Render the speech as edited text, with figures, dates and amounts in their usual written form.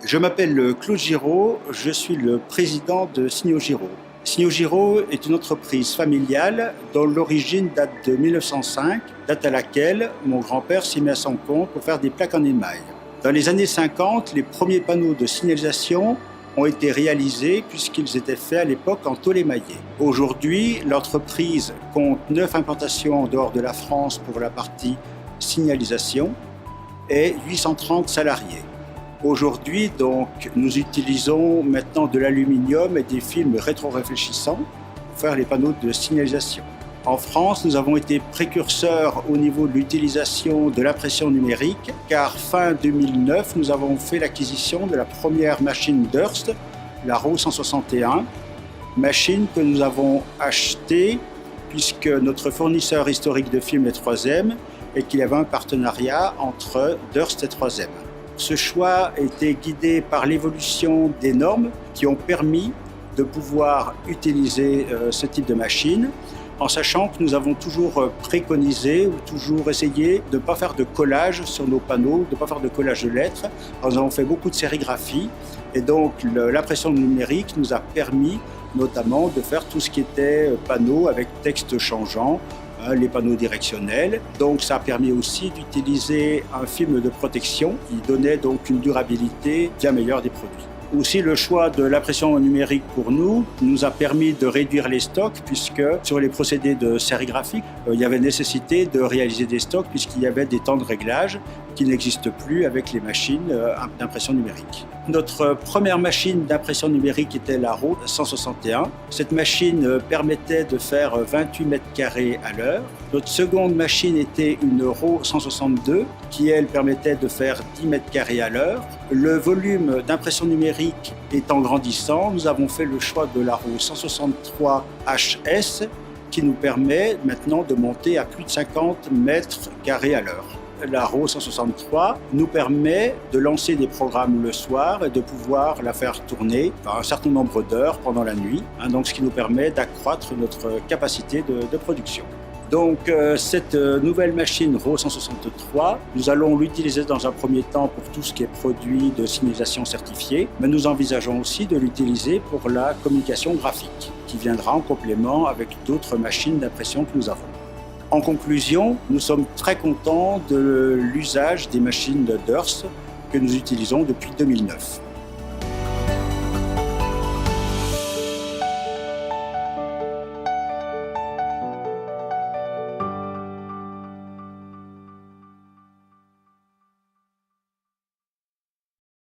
Je m'appelle Claude Giraud, je suis le président de Signaux Giraud. Signaux Giraud est une entreprise familiale dont l'origine date de 1905, date à laquelle mon grand-père s'y met à son compte pour faire des plaques en émail. Dans les années 50, les premiers panneaux de signalisation ont été réalisés puisqu'ils étaient faits à l'époque en tôle émaillée. Aujourd'hui, l'entreprise compte 9 implantations en dehors de la France pour la partie signalisation et 830 salariés. Aujourd'hui, donc, nous utilisons maintenant de l'aluminium et des films rétro-réfléchissants pour faire les panneaux de signalisation. En France, nous avons été précurseurs au niveau de l'utilisation de l'impression numérique, car fin 2009, nous avons fait l'acquisition de la première machine Durst, la RAW 161, machine que nous avons achetée puisque notre fournisseur historique de films est 3M et qu'il y avait un partenariat entre Durst et 3M. Ce choix a été guidé par l'évolution des normes qui ont permis de pouvoir utiliser ce type de machine, en sachant que nous avons toujours préconisé ou toujours essayé de ne pas faire de collage sur nos panneaux, de ne pas faire de collage de lettres. Alors, nous avons fait beaucoup de sérigraphie et donc l'impression numérique nous a permis notamment de faire tout ce qui était panneaux avec texte changeant, les panneaux directionnels. Donc ça a permis aussi d'utiliser un film de protection qui donnait donc une durabilité bien meilleure des produits. Aussi, le choix de l'impression numérique pour nous a permis de réduire les stocks puisque sur les procédés de sérigraphie, il y avait nécessité de réaliser des stocks puisqu'il y avait des temps de réglage qui n'existent plus avec les machines d'impression numérique. Notre première machine d'impression numérique était la RAW 161. Cette machine permettait de faire 28 mètres carrés à l'heure. Notre seconde machine était une RAW 162 qui, elle, permettait de faire 10 mètres carrés à l'heure. Le volume d'impression numérique étant grandissant, nous avons fait le choix de la RAW 163 HS qui nous permet maintenant de monter à plus de 50 mètres carrés à l'heure. La RAW 163 nous permet de lancer des programmes le soir et de pouvoir la faire tourner un certain nombre d'heures pendant la nuit, donc ce qui nous permet d'accroître notre capacité de production. Donc cette nouvelle machine RAW 163, nous allons l'utiliser dans un premier temps pour tout ce qui est produit de signalisation certifiée, mais nous envisageons aussi de l'utiliser pour la communication graphique, qui viendra en complément avec d'autres machines d'impression que nous avons. En conclusion, nous sommes très contents de l'usage des machines de Durst que nous utilisons depuis 2009.